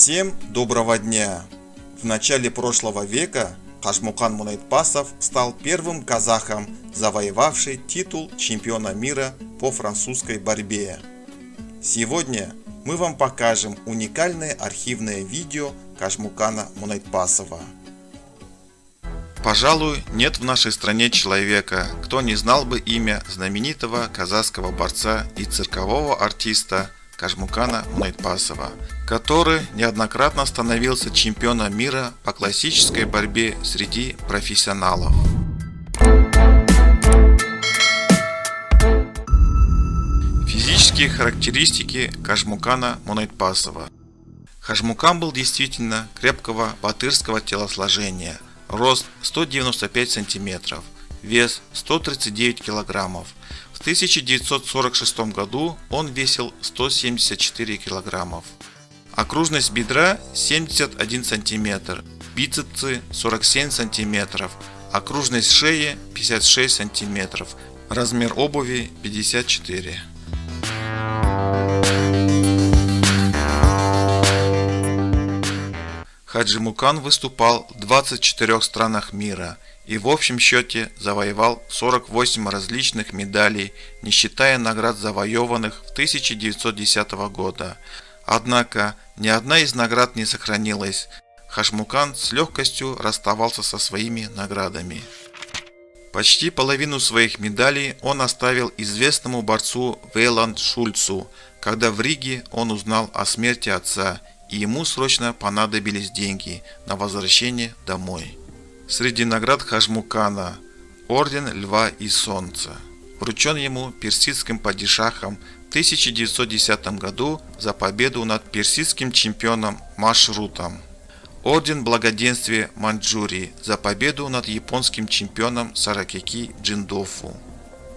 Всем доброго дня! В начале прошлого века Кожмукан Мунайтпасов стал первым казахом, завоевавший титул чемпиона мира по французской борьбе. Сегодня мы вам покажем уникальное архивное видео Кожмукана Мунайтпасова. Пожалуй, нет в нашей стране человека, кто не знал бы имя знаменитого казахского борца и циркового артиста Кожмукана Мунайтпасова, который неоднократно становился чемпионом мира по классической борьбе среди профессионалов. Физические характеристики Кожмукана Мунайтпасова. Кожмукан был действительно крепкого батырского телосложения, рост 195 см, вес 139 кг. В 1946 году он весил 174 кг. Окружность бедра 71 см, бицепсы 47 см, окружность шеи 56 см, размер обуви 54. Кожмукан выступал в 24 странах мира и в общем счете завоевал 48 различных медалей, не считая наград, завоеванных в 1910 года. Однако ни одна из наград не сохранилась. Кожмукан с легкостью расставался со своими наградами. Почти половину своих медалей он оставил известному борцу Вейланд Шульцу, когда в Риге он узнал о смерти отца, и ему срочно понадобились деньги на возвращение домой. Среди наград Кожмукана орден Льва и Солнца, вручен ему персидским падишахом в 1910 году за победу над персидским чемпионом Машрутом. Орден Благоденствия Маньчжурии за победу над японским чемпионом Саракики Джиндофу.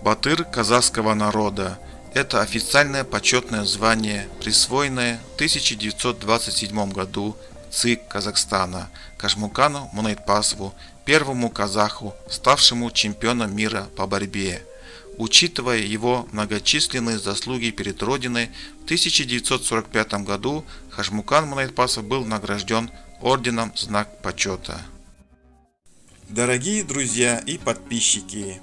Батыр казахского народа. Это официальное почетное звание, присвоенное в 1927 году ЦИК Казахстана Кожмукану Мунайтпасову, первому казаху, ставшему чемпионом мира по борьбе. Учитывая его многочисленные заслуги перед Родиной, в 1945 году Кожмукан Мунайтпасов был награжден орденом Знак почета. Дорогие друзья и подписчики,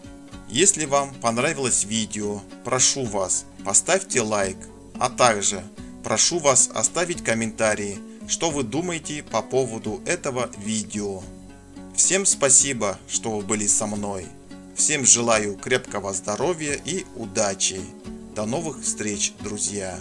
если вам понравилось видео, прошу вас, поставьте лайк, а также прошу вас оставить комментарии, что вы думаете по поводу этого видео. Всем спасибо, что вы были со мной. Всем желаю крепкого здоровья и удачи. До новых встреч, друзья!